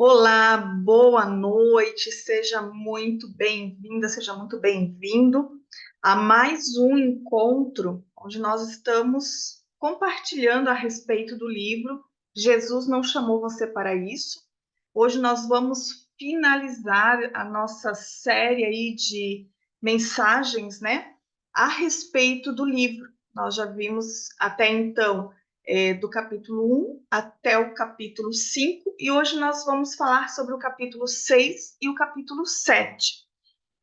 Olá, boa noite, seja muito bem-vinda, seja muito bem-vindo a mais um encontro onde nós estamos compartilhando a respeito do livro Jesus Não Chamou Você para Isso. Hoje nós vamos finalizar a nossa série aí de mensagens, né, a respeito do livro. Nós já vimos até então do capítulo 1 até o capítulo 5, e hoje nós vamos falar sobre o capítulo 6 e o capítulo 7.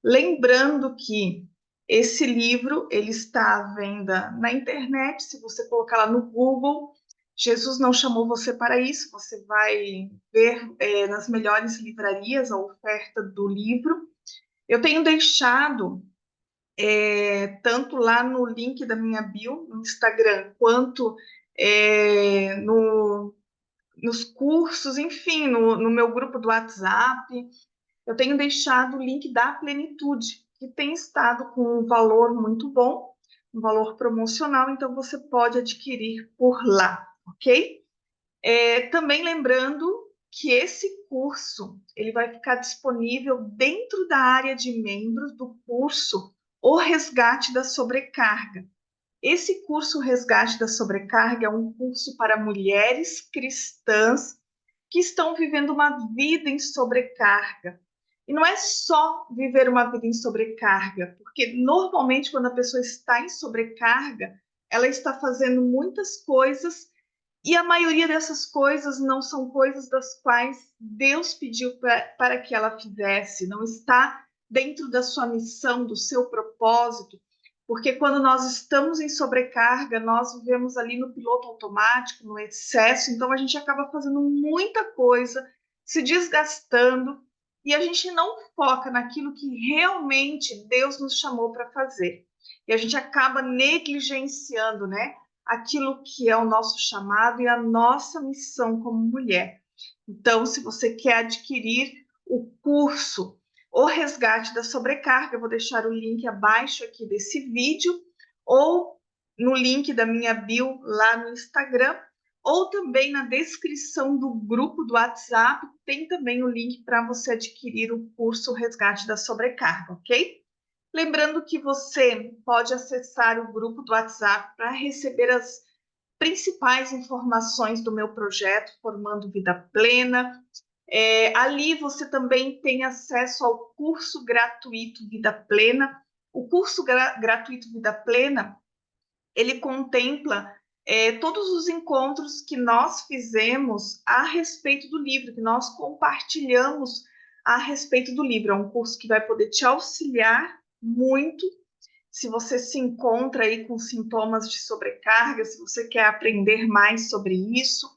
Lembrando que esse livro ele está à venda na internet, se você colocar lá no Google, Jesus Não Chamou Você para Isso, você vai ver nas melhores livrarias a oferta do livro. Eu tenho deixado tanto lá no link da minha bio, no Instagram, quanto é, no, nos cursos, enfim, no meu grupo do WhatsApp, eu tenho deixado o link da Plenitude, que tem estado com um valor muito bom, um valor promocional, então você pode adquirir por lá, ok? Também lembrando que esse curso ele vai ficar disponível dentro da área de membros do curso O Resgate da Sobrecarga. Esse curso Resgate da Sobrecarga é um curso para mulheres cristãs que estão vivendo uma vida em sobrecarga. E não é só viver uma vida em sobrecarga, porque normalmente quando a pessoa está em sobrecarga, ela está fazendo muitas coisas e a maioria dessas coisas não são coisas das quais Deus pediu para que ela fizesse, não está dentro da sua missão, do seu propósito, porque quando nós estamos em sobrecarga, nós vivemos ali no piloto automático, no excesso, então a gente acaba fazendo muita coisa, se desgastando, e a gente não foca naquilo que realmente Deus nos chamou para fazer. E a gente acaba negligenciando, né, aquilo que é o nosso chamado e a nossa missão como mulher. Então, se você quer adquirir o curso O Resgate da Sobrecarga, eu vou deixar o link abaixo aqui desse vídeo, ou no link da minha bio lá no Instagram, ou também na descrição do grupo do WhatsApp, tem também o link para você adquirir o curso Resgate da Sobrecarga, ok? Lembrando que você pode acessar o grupo do WhatsApp para receber as principais informações do meu projeto Formando Vida Plena. Ali você também tem acesso ao curso gratuito Vida Plena. O curso gratuito Vida Plena, ele contempla todos os encontros que nós fizemos a respeito do livro, que nós compartilhamos a respeito do livro. É um curso que vai poder te auxiliar muito se você se encontra aí com sintomas de sobrecarga, se você quer aprender mais sobre isso.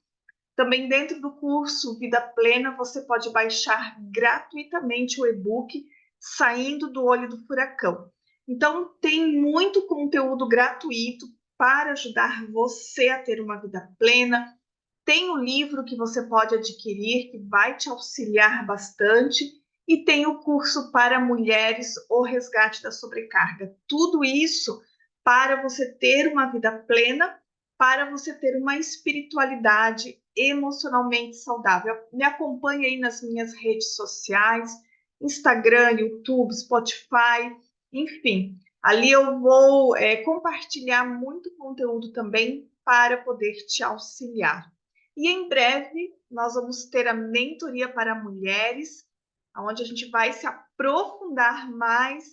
Também dentro do curso Vida Plena, você pode baixar gratuitamente o e-book Saindo do Olho do Furacão. Então, tem muito conteúdo gratuito para ajudar você a ter uma vida plena. Tem um livro que você pode adquirir que vai te auxiliar bastante e tem o curso para mulheres, O Resgate da Sobrecarga. Tudo isso para você ter uma vida plena, para você ter uma espiritualidade emocionalmente saudável. Me acompanhe aí nas minhas redes sociais, Instagram, YouTube, Spotify, enfim. Ali eu vou compartilhar muito conteúdo também para poder te auxiliar. E em breve nós vamos ter a mentoria para mulheres, onde a gente vai se aprofundar mais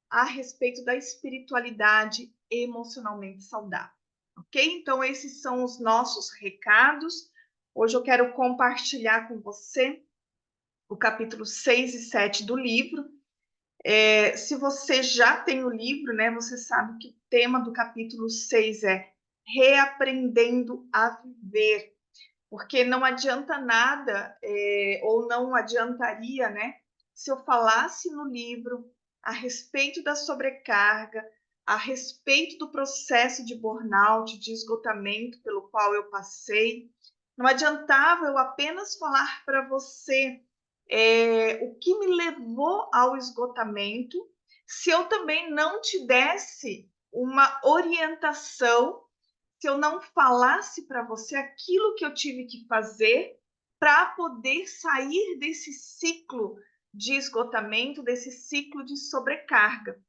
a respeito da espiritualidade emocionalmente saudável. Ok? Então, esses são os nossos recados. Hoje eu quero compartilhar com você o capítulo 6 e 7 do livro. Se você já tem o livro, né, você sabe que o tema do capítulo 6 é Reaprendendo a Viver. Porque não adianta nada, ou não adiantaria, né, se eu falasse no livro a respeito da sobrecarga, a respeito do processo de burnout, de esgotamento pelo qual eu passei. Não adiantava eu apenas falar para você o que me levou ao esgotamento, se eu também não te desse uma orientação, se eu não falasse para você aquilo que eu tive que fazer para poder sair desse ciclo de esgotamento, desse ciclo de sobrecarga.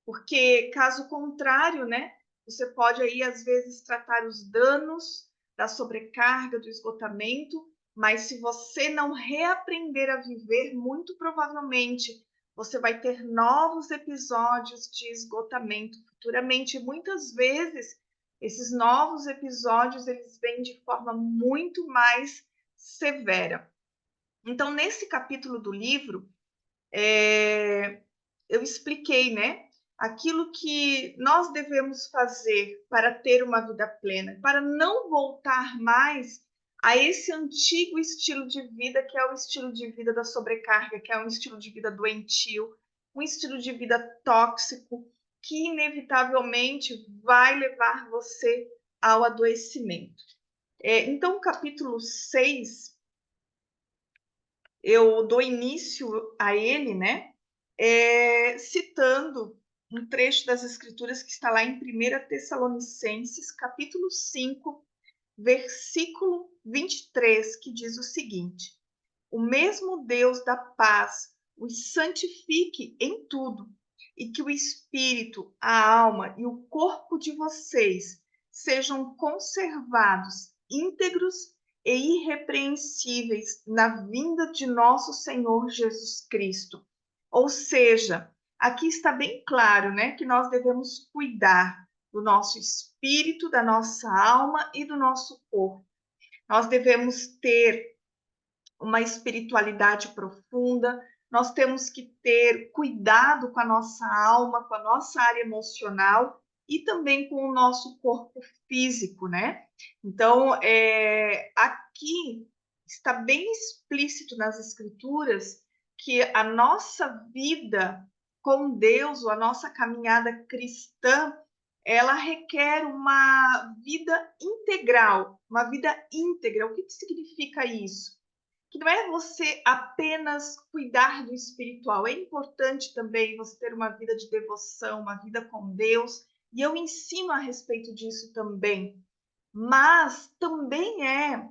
Porque, caso contrário, né, você pode aí, às vezes, tratar os danos da sobrecarga, do esgotamento, mas se você não reaprender a viver, muito provavelmente você vai ter novos episódios de esgotamento futuramente. E muitas vezes, esses novos episódios, eles vêm de forma muito mais severa. Então, nesse capítulo do livro, eu expliquei, né, aquilo que nós devemos fazer para ter uma vida plena, para não voltar mais a esse antigo estilo de vida, que é o estilo de vida da sobrecarga, que é um estilo de vida doentio, um estilo de vida tóxico, que inevitavelmente vai levar você ao adoecimento. Então, o capítulo 6, eu dou início a ele, né, citando um trecho das Escrituras que está lá em 1 Tessalonicenses, capítulo 5, versículo 23, que diz o seguinte: o mesmo Deus da paz os santifique em tudo, e que o espírito, a alma e o corpo de vocês sejam conservados íntegros e irrepreensíveis na vinda de nosso Senhor Jesus Cristo. Ou seja, aqui está bem claro, né, que nós devemos cuidar do nosso espírito, da nossa alma e do nosso corpo. Nós devemos ter uma espiritualidade profunda, nós temos que ter cuidado com a nossa alma, com a nossa área emocional e também com o nosso corpo físico, né? Então, aqui está bem explícito nas Escrituras que a nossa vida com Deus, ou a nossa caminhada cristã, ela requer uma vida integral, uma vida íntegra. O que significa isso? Que não é você apenas cuidar do espiritual, é importante também você ter uma vida de devoção, uma vida com Deus, e eu ensino a respeito disso também. Mas também é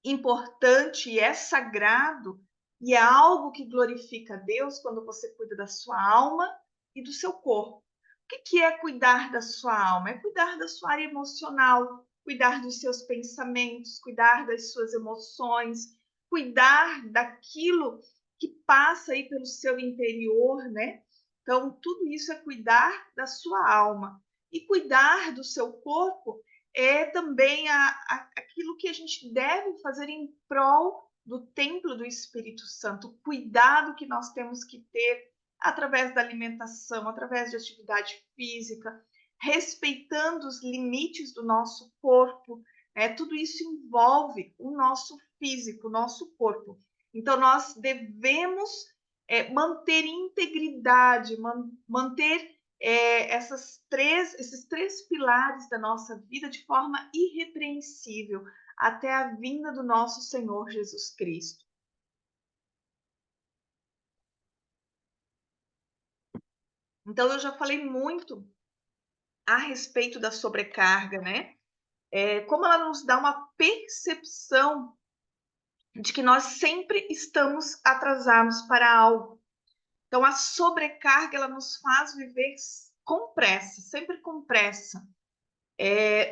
importante e é sagrado e é algo que glorifica a Deus quando você cuida da sua alma e do seu corpo. O que é cuidar da sua alma? É cuidar da sua área emocional, cuidar dos seus pensamentos, cuidar das suas emoções, cuidar daquilo que passa aí pelo seu interior, né? Então, tudo isso é cuidar da sua alma. E cuidar do seu corpo é também aquilo que a gente deve fazer em prol do templo do Espírito Santo, o cuidado que nós temos que ter através da alimentação, através de atividade física, respeitando os limites do nosso corpo, né? Tudo isso envolve o nosso físico, o nosso corpo. Então, nós devemos manter integridade, manter esses três pilares da nossa vida de forma irrepreensível até a vinda do nosso Senhor Jesus Cristo. Então, eu já falei muito a respeito da sobrecarga, né? Como ela nos dá uma percepção de que nós sempre estamos atrasados para algo. Então, a sobrecarga, ela nos faz viver com pressa, sempre com pressa.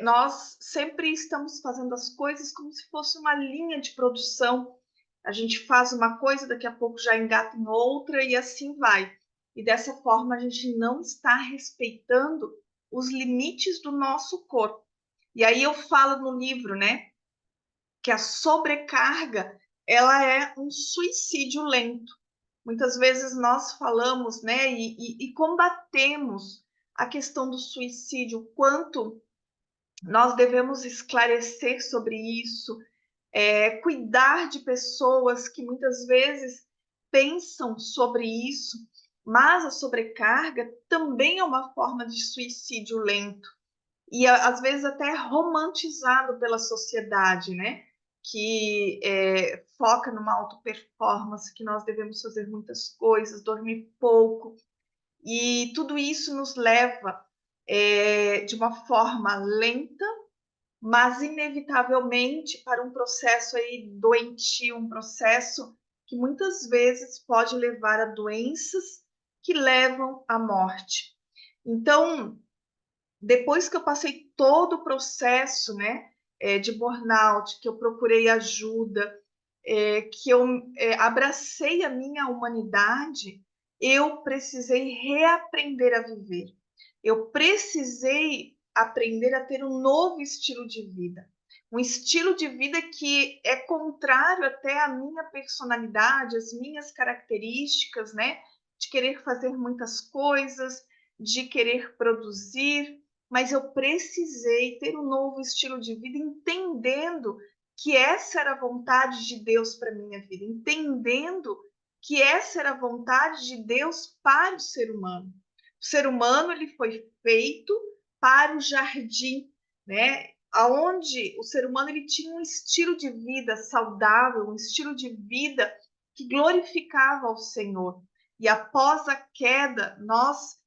Nós sempre estamos fazendo as coisas como se fosse uma linha de produção. A gente faz uma coisa, daqui a pouco já engata em outra e assim vai. E dessa forma a gente não está respeitando os limites do nosso corpo. E aí eu falo no livro, né, que a sobrecarga, ela é um suicídio lento. Muitas vezes nós falamos, né, e combatemos a questão do suicídio, quanto nós devemos esclarecer sobre isso, cuidar de pessoas que muitas vezes pensam sobre isso, mas a sobrecarga também é uma forma de suicídio lento e às vezes até romantizado pela sociedade, né? Que foca numa auto performance, que nós devemos fazer muitas coisas, dormir pouco, e tudo isso nos leva de uma forma lenta mas inevitavelmente para um processo aí doentio, um processo que muitas vezes pode levar a doenças que levam à morte. Então, depois que eu passei todo o processo, né, de burnout, que eu procurei ajuda, que eu abracei a minha humanidade, eu precisei reaprender a viver. Eu precisei aprender a ter um novo estilo de vida. Um estilo de vida que é contrário até à minha personalidade, às minhas características, né? De querer fazer muitas coisas, de querer produzir, mas eu precisei ter um novo estilo de vida, entendendo que essa era a vontade de Deus para a minha vida, entendendo que essa era a vontade de Deus para o ser humano. O ser humano ele foi feito para o jardim, né? Aonde o ser humano ele tinha um estilo de vida saudável, um estilo de vida que glorificava ao Senhor. E após a queda, nós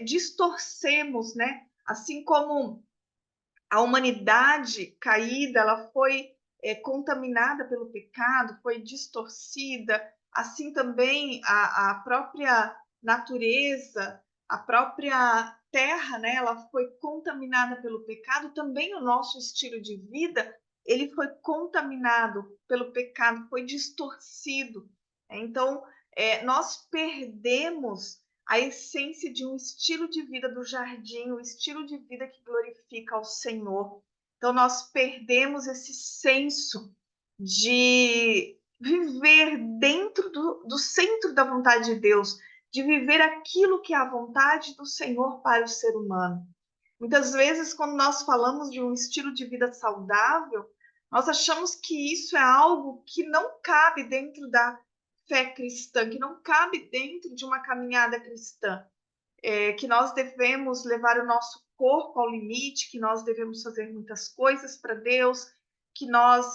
distorcemos, né? Assim como a humanidade caída, ela foi contaminada pelo pecado, foi distorcida, assim também a própria natureza, a própria terra, né, ela foi contaminada pelo pecado, também o nosso estilo de vida, ele foi contaminado pelo pecado, foi distorcido. Então, nós perdemos a essência de um estilo de vida do jardim, um estilo de vida que glorifica ao Senhor. Então, nós perdemos esse senso de viver dentro do centro da vontade de Deus, de viver aquilo que é a vontade do Senhor para o ser humano. Muitas vezes, quando nós falamos de um estilo de vida saudável, nós achamos que isso é algo que não cabe dentro da fé cristã, que não cabe dentro de uma caminhada cristã, que nós devemos levar o nosso corpo ao limite, que nós devemos fazer muitas coisas para Deus, que nós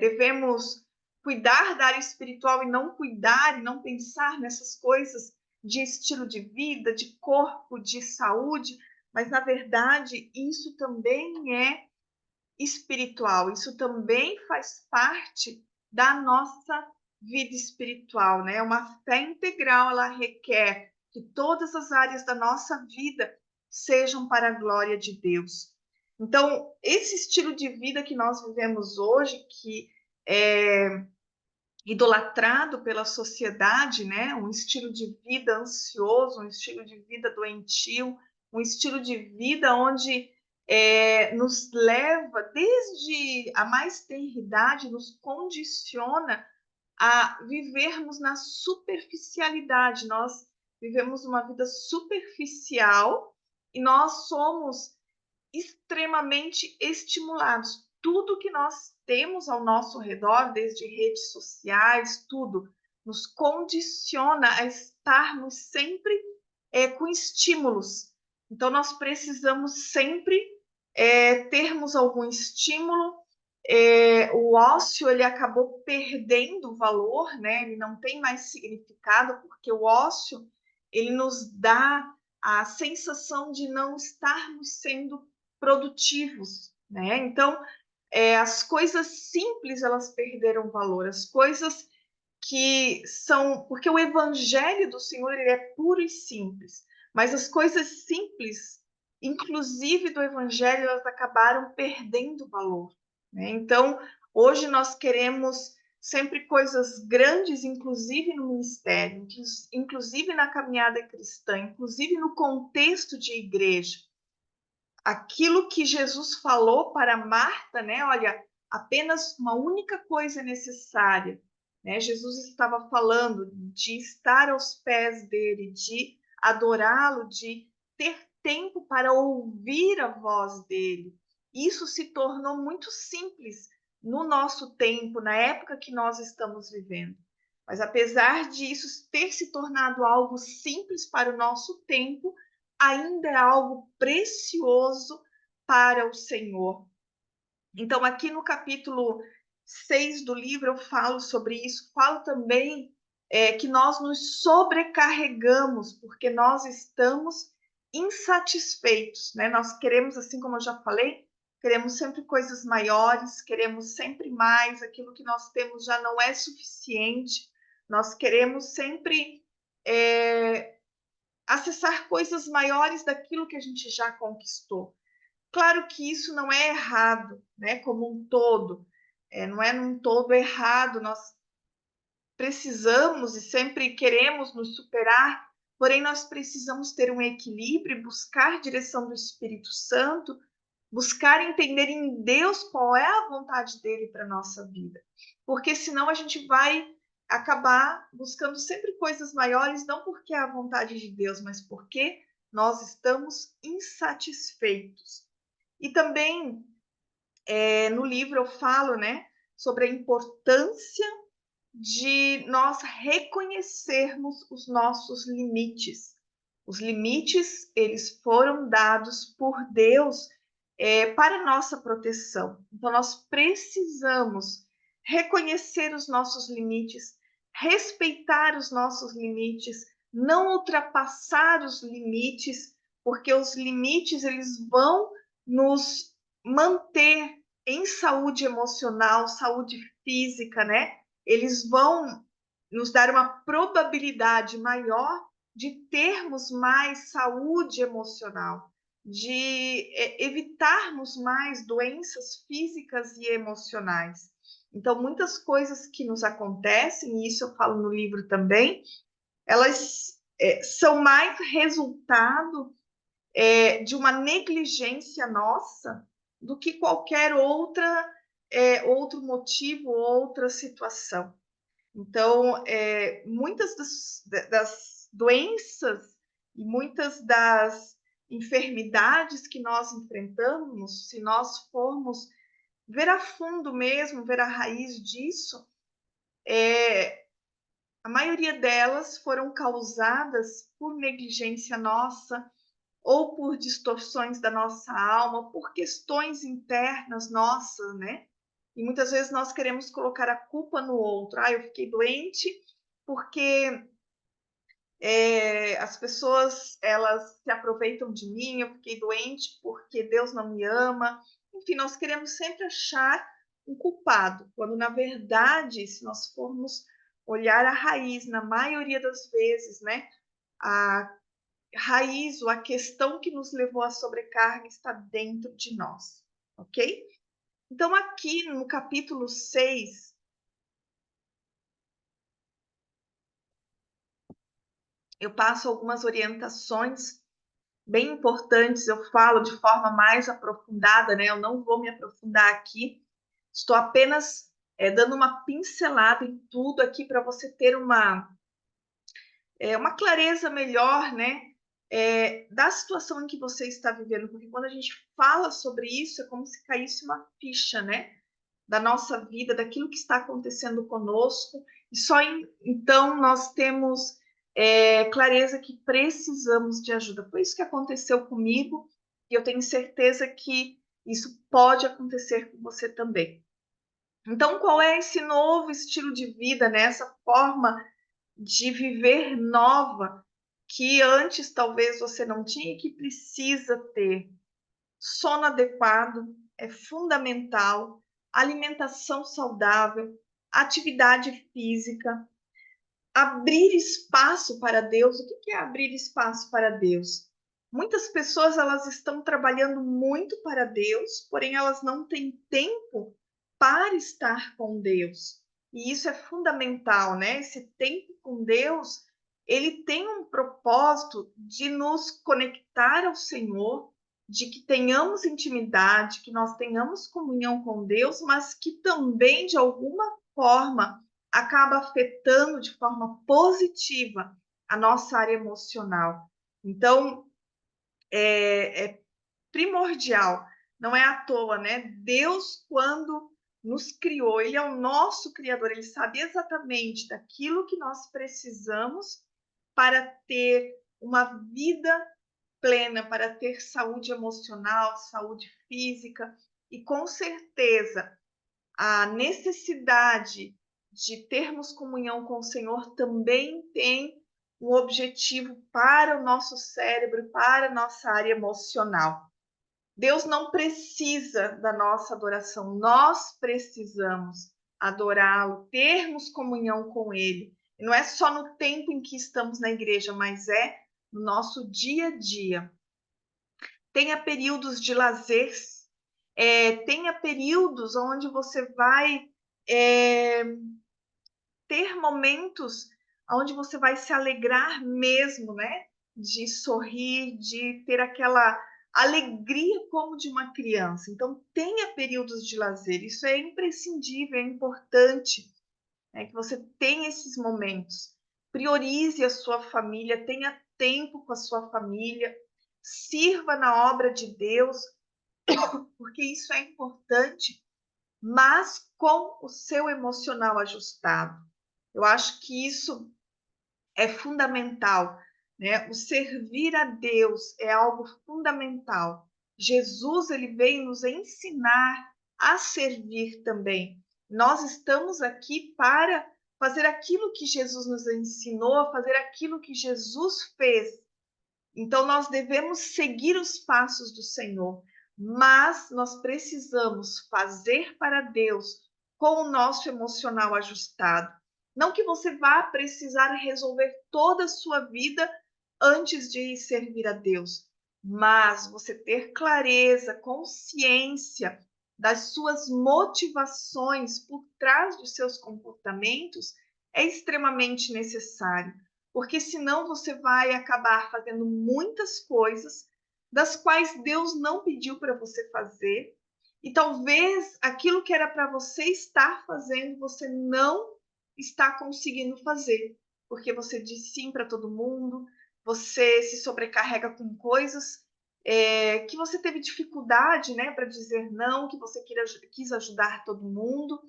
devemos cuidar da área espiritual e não cuidar e não pensar nessas coisas de estilo de vida, de corpo, de saúde, mas na verdade isso também é espiritual, isso também faz parte da nossa vida espiritual, né? Uma fé integral, ela requer que todas as áreas da nossa vida sejam para a glória de Deus. Então, esse estilo de vida que nós vivemos hoje, que é idolatrado pela sociedade, né? Um estilo de vida ansioso, um estilo de vida doentio, um estilo de vida onde nos leva, desde a mais tenra idade, nos condiciona a vivermos na superficialidade. Nós vivemos uma vida superficial e nós somos extremamente estimulados. Tudo que nós temos ao nosso redor, desde redes sociais, tudo, nos condiciona a estarmos sempre com estímulos. Então, nós precisamos sempre termos algum estímulo. O ócio ele acabou perdendo valor, né? Ele não tem mais significado, porque o ócio ele nos dá a sensação de não estarmos sendo produtivos, né? Então, as coisas simples elas perderam valor, as coisas que são, porque o evangelho do Senhor ele é puro e simples, mas as coisas simples, inclusive do evangelho, elas acabaram perdendo valor, né? Então, hoje nós queremos sempre coisas grandes, inclusive no ministério, inclusive na caminhada cristã, inclusive no contexto de igreja. Aquilo que Jesus falou para Marta, né? Olha, apenas uma única coisa é necessária, né? Jesus estava falando de estar aos pés dele, de adorá-lo, de ter tempo para ouvir a voz dele. Isso se tornou muito simples no nosso tempo, na época que nós estamos vivendo. Mas apesar disso ter se tornado algo simples para o nosso tempo, ainda é algo precioso para o Senhor. Então, aqui no capítulo 6 do livro, eu falo sobre isso, falo também que nós nos sobrecarregamos, porque nós estamos insatisfeitos, né? Nós queremos, assim como eu já falei, queremos sempre coisas maiores, queremos sempre mais, aquilo que nós temos já não é suficiente, nós queremos sempre acessar coisas maiores daquilo que a gente já conquistou. Claro que isso não é errado, né? Como um todo, não é num todo errado, nós precisamos e sempre queremos nos superar, porém nós precisamos ter um equilíbrio e buscar direção do Espírito Santo, buscar entender em Deus qual é a vontade dele para a nossa vida. Porque senão a gente vai acabar buscando sempre coisas maiores, não porque é a vontade de Deus, mas porque nós estamos insatisfeitos. E também no livro eu falo, né, sobre a importância de nós reconhecermos os nossos limites. Os limites, eles foram dados por Deus para nossa proteção. Então, nós precisamos reconhecer os nossos limites, respeitar os nossos limites, não ultrapassar os limites, porque os limites, eles vão nos manter em saúde emocional, saúde física, né? Eles vão nos dar uma probabilidade maior de termos mais saúde emocional, de evitarmos mais doenças físicas e emocionais. Então, muitas coisas que nos acontecem, e isso eu falo no livro também, elas são mais resultado de uma negligência nossa do que qualquer outro motivo, outra situação. Então, muitas das doenças e muitas das enfermidades que nós enfrentamos, se nós formos ver a fundo mesmo, ver a raiz disso, a maioria delas foram causadas por negligência nossa, ou por distorções da nossa alma, por questões internas nossas, né? E muitas vezes nós queremos colocar a culpa no outro. Eu fiquei doente porque as pessoas elas se aproveitam de mim, eu fiquei doente porque Deus não me ama. Enfim, nós queremos sempre achar um culpado, quando na verdade, se nós formos olhar a raiz, na maioria das vezes, né, a raiz ou a questão que nos levou à sobrecarga está dentro de nós, ok? Então, aqui no capítulo 6, eu passo algumas orientações bem importantes, eu falo de forma mais aprofundada, né? Eu não vou me aprofundar aqui, estou apenas dando uma pincelada em tudo aqui para você ter uma clareza melhor, né? Da situação em que você está vivendo, porque quando a gente fala sobre isso, é como se caísse uma ficha, né? Da nossa vida, daquilo que está acontecendo conosco, e só então nós temos clareza que precisamos de ajuda. Foi isso que aconteceu comigo, e eu tenho certeza que isso pode acontecer com você também. Então, qual é esse novo estilo de vida, né? Essa forma de viver nova que antes talvez você não tinha e que precisa ter? Sono adequado é fundamental, alimentação saudável, atividade física, abrir espaço para Deus. O que é abrir espaço para Deus? Muitas pessoas elas estão trabalhando muito para Deus, porém elas não têm tempo para estar com Deus. E isso é fundamental, né? Esse tempo com Deus, ele tem um propósito de nos conectar ao Senhor, de que tenhamos intimidade, que nós tenhamos comunhão com Deus, mas que também, de alguma forma, acaba afetando de forma positiva a nossa área emocional. Então, é primordial, não é à toa, né? Deus, quando nos criou, Ele é o nosso Criador, Ele sabe exatamente daquilo que nós precisamos para ter uma vida plena, para ter saúde emocional, saúde física, e com certeza a necessidade de termos comunhão com o Senhor também tem um objetivo para o nosso cérebro, para a nossa área emocional. Deus não precisa da nossa adoração, nós precisamos adorá-lo, termos comunhão com ele. E não é só no tempo em que estamos na igreja, mas é no nosso dia a dia. Tenha períodos de lazer, tenha períodos onde você vai ter momentos onde você vai se alegrar mesmo, né? De sorrir, de ter aquela alegria como de uma criança. Então, tenha períodos de lazer, isso é imprescindível, é importante, né? Que você tenha esses momentos. Priorize a sua família, tenha tempo com a sua família, sirva na obra de Deus, porque isso é importante, mas com o seu emocional ajustado. Eu acho que isso é fundamental, né? O servir a Deus é algo fundamental. Jesus, ele veio nos ensinar a servir também. Nós estamos aqui para fazer aquilo que Jesus nos ensinou, fazer aquilo que Jesus fez. Então, nós devemos seguir os passos do Senhor, mas nós precisamos fazer para Deus com o nosso emocional ajustado. Não que você vá precisar resolver toda a sua vida antes de servir a Deus, mas você ter clareza, consciência das suas motivações por trás dos seus comportamentos é extremamente necessário, porque senão você vai acabar fazendo muitas coisas das quais Deus não pediu para você fazer, e talvez aquilo que era para você estar fazendo, você não está conseguindo fazer, porque você diz sim para todo mundo, você se sobrecarrega com coisas que você teve dificuldade, né, para dizer não, que você quis ajudar todo mundo,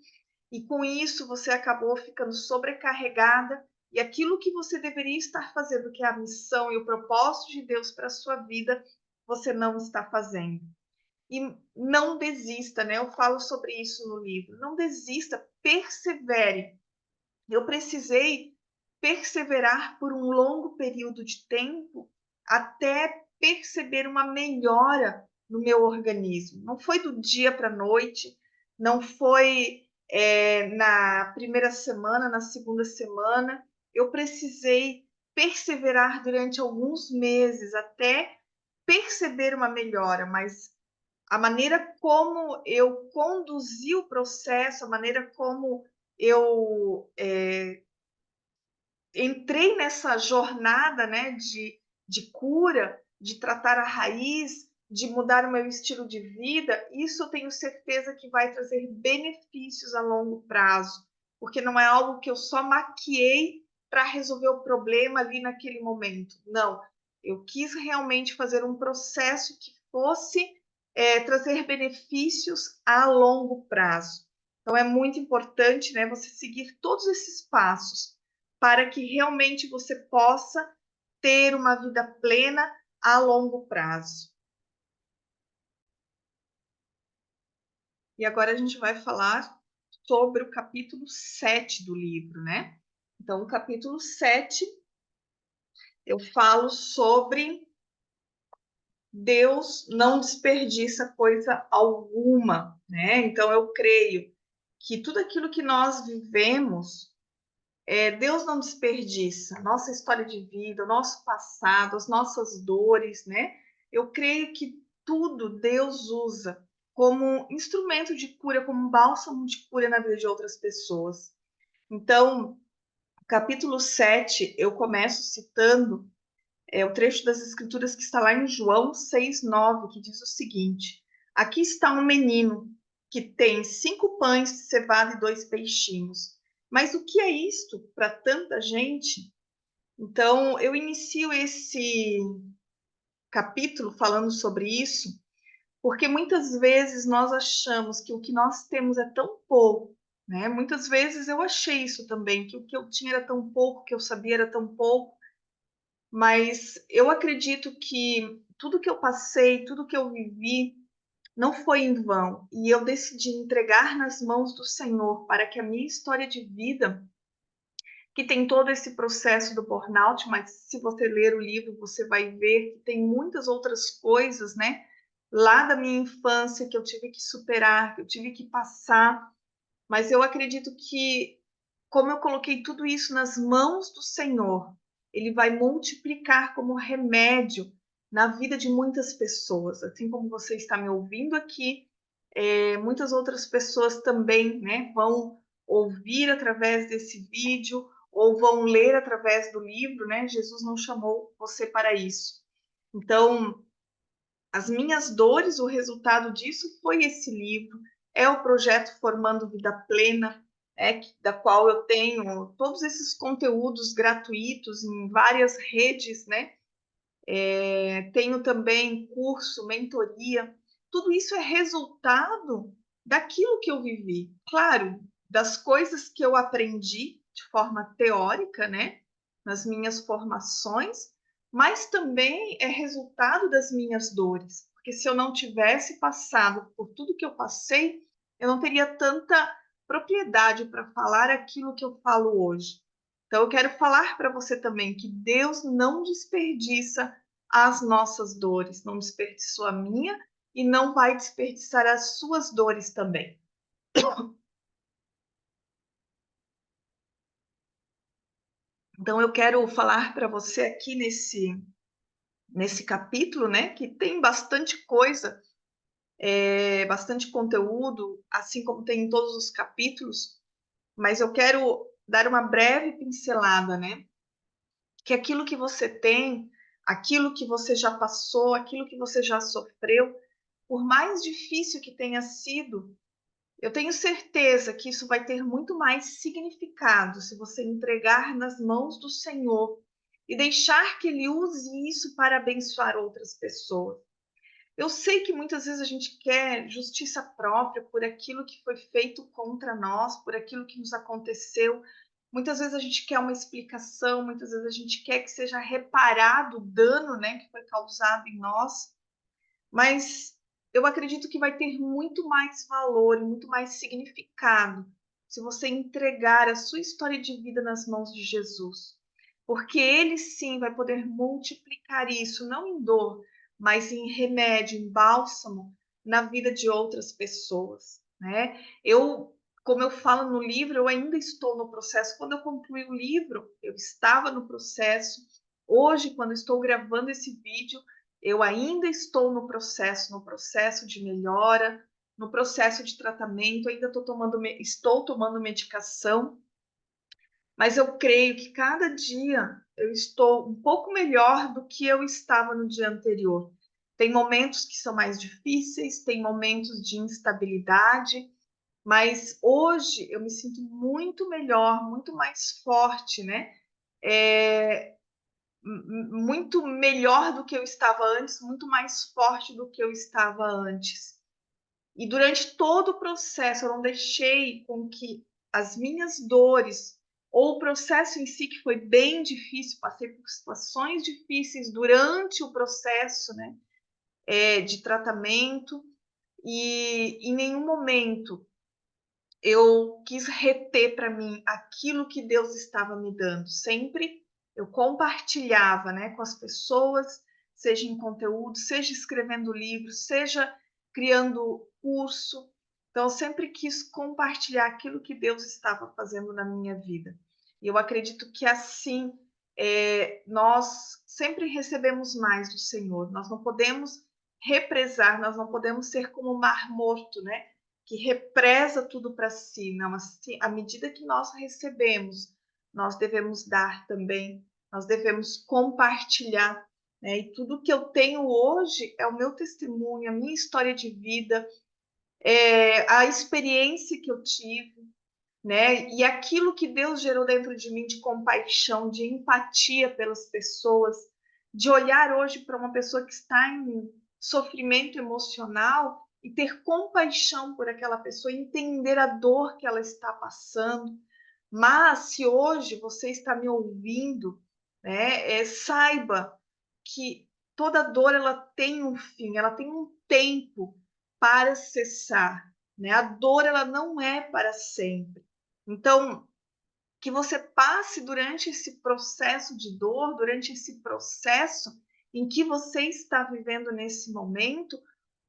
e com isso você acabou ficando sobrecarregada, e aquilo que você deveria estar fazendo, que é a missão e o propósito de Deus para a sua vida, você não está fazendo. E não desista, né? Eu falo sobre isso no livro. Não desista, persevere. Eu precisei perseverar por um longo período de tempo até perceber uma melhora no meu organismo. Não foi do dia para a noite, não foi na primeira semana, na segunda semana. Eu precisei perseverar durante alguns meses até perceber uma melhora, mas a maneira como eu conduzi o processo, a maneira como eu entrei nessa jornada, né, de cura, de tratar a raiz, de mudar o meu estilo de vida, isso eu tenho certeza que vai trazer benefícios a longo prazo, porque não é algo que eu só maquiei para resolver o problema ali naquele momento. Não, eu quis realmente fazer um processo que fosse trazer benefícios a longo prazo. Então é muito importante, né, você seguir todos esses passos para que realmente você possa ter uma vida plena a longo prazo. E agora a gente vai falar sobre o capítulo 7 do livro, né? Então, o capítulo 7, eu falo sobre Deus não desperdiça coisa alguma, né? Então, eu creio que tudo aquilo que nós vivemos, Deus não desperdiça. Nossa história de vida, o nosso passado, as nossas dores, né? Eu creio que tudo Deus usa como instrumento de cura, como bálsamo de cura na vida de outras pessoas. Então, capítulo 7, eu começo citando o trecho das Escrituras que está lá em João 6,9, que diz o seguinte: aqui está um menino que tem 5 pães de cevada e 2 peixinhos. Mas o que é isto para tanta gente? Então, eu inicio esse capítulo falando sobre isso, porque muitas vezes nós achamos que o que nós temos é tão pouco, né? Muitas vezes eu achei isso também, que o que eu tinha era tão pouco, que eu sabia era tão pouco, mas eu acredito que tudo que eu passei, tudo que eu vivi, não foi em vão. E eu decidi entregar nas mãos do Senhor para que a minha história de vida que tem todo esse processo do burnout, mas se você ler o livro, você vai ver que tem muitas outras coisas, né? Lá da minha infância que eu tive que superar, que eu tive que passar, mas eu acredito que, como eu coloquei tudo isso nas mãos do Senhor, Ele vai multiplicar como remédio na vida de muitas pessoas, assim como você está me ouvindo aqui, muitas outras pessoas também, né, vão ouvir através desse vídeo ou vão ler através do livro, né? Jesus não chamou você para isso. Então, as minhas dores, o resultado disso foi esse livro, é o projeto Formando Vida Plena, da qual eu tenho todos esses conteúdos gratuitos em várias redes, né? Tenho também curso, mentoria, tudo isso é resultado daquilo que eu vivi. Claro, das coisas que eu aprendi de forma teórica, né, nas minhas formações, mas também é resultado das minhas dores. Porque se eu não tivesse passado por tudo que eu passei, eu não teria tanta propriedade para falar aquilo que eu falo hoje. Então, eu quero falar para você também que Deus não desperdiça as nossas dores, não desperdiçou a minha e não vai desperdiçar as suas dores também. Então, eu quero falar para você aqui nesse capítulo, né, que tem bastante coisa, bastante conteúdo, assim como tem em todos os capítulos, mas eu quero dar uma breve pincelada, né, que aquilo que você tem, aquilo que você já passou, aquilo que você já sofreu, por mais difícil que tenha sido, eu tenho certeza que isso vai ter muito mais significado se você entregar nas mãos do Senhor e deixar que Ele use isso para abençoar outras pessoas. Eu sei que muitas vezes a gente quer justiça própria por aquilo que foi feito contra nós, por aquilo que nos aconteceu. Muitas vezes a gente quer uma explicação, muitas vezes a gente quer que seja reparado o dano, né, que foi causado em nós. Mas eu acredito que vai ter muito mais valor e muito mais significado se você entregar a sua história de vida nas mãos de Jesus. Porque Ele sim vai poder multiplicar isso, não em dor, mas em remédio, em bálsamo na vida de outras pessoas, né? Como eu falo no livro, eu ainda estou no processo. Quando eu concluí o livro, eu estava no processo. Hoje, quando estou gravando esse vídeo, eu ainda estou no processo de melhora, no processo de tratamento, ainda estou tomando medicação, mas eu creio que cada dia eu estou um pouco melhor do que eu estava no dia anterior. Tem momentos que são mais difíceis, tem momentos de instabilidade, mas hoje eu me sinto muito melhor, muito mais forte, né? É, muito melhor do que eu estava antes, muito mais forte do que eu estava antes. E durante todo o processo, eu não deixei com que as minhas dores, ou o processo em si, que foi bem difícil, passei por situações difíceis durante o processo, né, de tratamento, e em nenhum momento eu quis reter para mim aquilo que Deus estava me dando. Sempre eu compartilhava, né, com as pessoas, seja em conteúdo, seja escrevendo livro, seja criando curso. Então, eu sempre quis compartilhar aquilo que Deus estava fazendo na minha vida. E eu acredito que assim nós sempre recebemos mais do Senhor. Nós não podemos represar, nós não podemos ser como o mar morto, né? Que represa tudo para si. Não, assim, à medida que nós recebemos, nós devemos dar também, nós devemos compartilhar. Né? E tudo que eu tenho hoje é o meu testemunho, a minha história de vida, a experiência que eu tive, né? E aquilo que Deus gerou dentro de mim de compaixão, de empatia pelas pessoas, de olhar hoje para uma pessoa que está em sofrimento emocional e ter compaixão por aquela pessoa, entender a dor que ela está passando. Mas se hoje você está me ouvindo, né, saiba que toda dor ela tem um fim, ela tem um tempo para cessar, né? A dor ela não é para sempre. Então, que você passe durante esse processo de dor, durante esse processo em que você está vivendo nesse momento,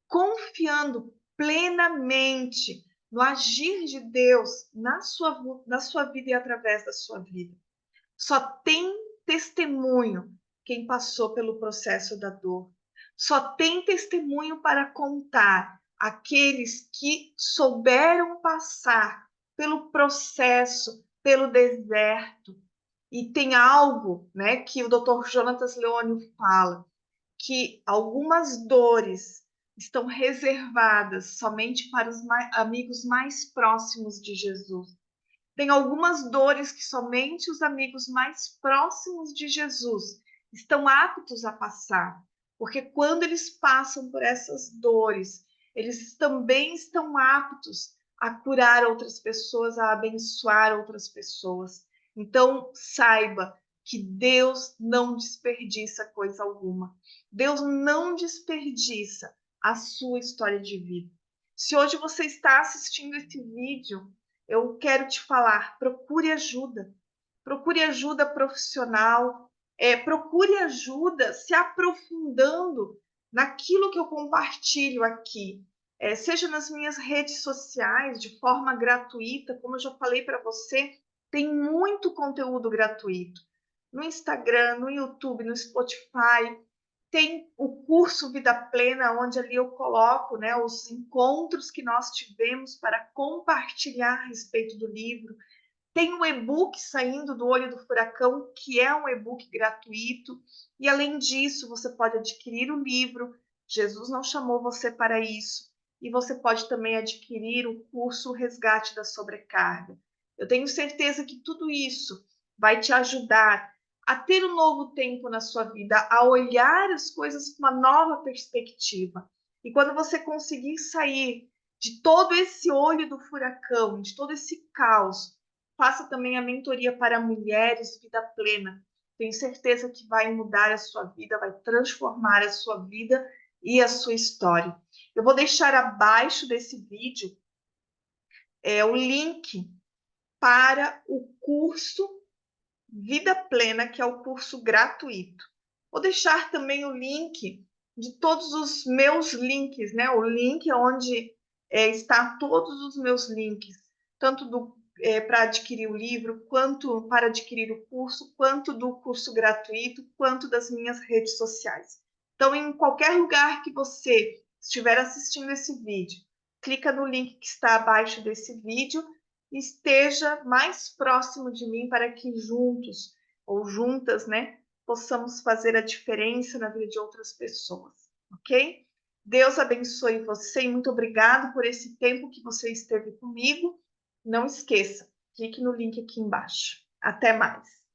confiando plenamente no agir de Deus na sua vida e através da sua vida. Só tem testemunho quem passou pelo processo da dor. Só tem testemunho para contar aqueles que souberam passar pelo processo, pelo deserto. E tem algo, né, que o Dr. Jonatas Leônio fala, que algumas dores estão reservadas somente para os amigos mais próximos de Jesus. Tem algumas dores que somente os amigos mais próximos de Jesus estão aptos a passar, porque quando eles passam por essas dores, eles também estão aptos a curar outras pessoas, a abençoar outras pessoas. Então, saiba que Deus não desperdiça coisa alguma. Deus não desperdiça a sua história de vida. Se hoje você está assistindo esse vídeo, eu quero te falar, procure ajuda profissional, procure ajuda se aprofundando naquilo que eu compartilho aqui, seja nas minhas redes sociais, de forma gratuita, como eu já falei para você, tem muito conteúdo gratuito, no Instagram, no YouTube, no Spotify, tem o curso Vida Plena, onde ali eu coloco, né, os encontros que nós tivemos para compartilhar a respeito do livro. Tem um e-book saindo do Olho do Furacão, que é um e-book gratuito. E além disso, você pode adquirir o livro. Jesus não chamou você para isso. E você pode também adquirir o curso Resgate da Sobrecarga. Eu tenho certeza que tudo isso vai te ajudar a ter um novo tempo na sua vida, a olhar as coisas com uma nova perspectiva. E quando você conseguir sair de todo esse olho do furacão, de todo esse caos, faça também a mentoria para mulheres Vida Plena. Tenho certeza que vai mudar a sua vida, vai transformar a sua vida e a sua história. Eu vou deixar abaixo desse vídeo o link para o curso Vida Plena, que é o curso gratuito. Vou deixar também o link de todos os meus links, né? O link onde está todos os meus links, tanto para adquirir o livro, quanto para adquirir o curso, quanto do curso gratuito, quanto das minhas redes sociais. Então, em qualquer lugar que você estiver assistindo esse vídeo, clica no link que está abaixo desse vídeo e esteja mais próximo de mim para que juntos ou juntas, né, possamos fazer a diferença na vida de outras pessoas, ok? Deus abençoe você e muito obrigado por esse tempo que você esteve comigo. Não esqueça, clique no link aqui embaixo. Até mais!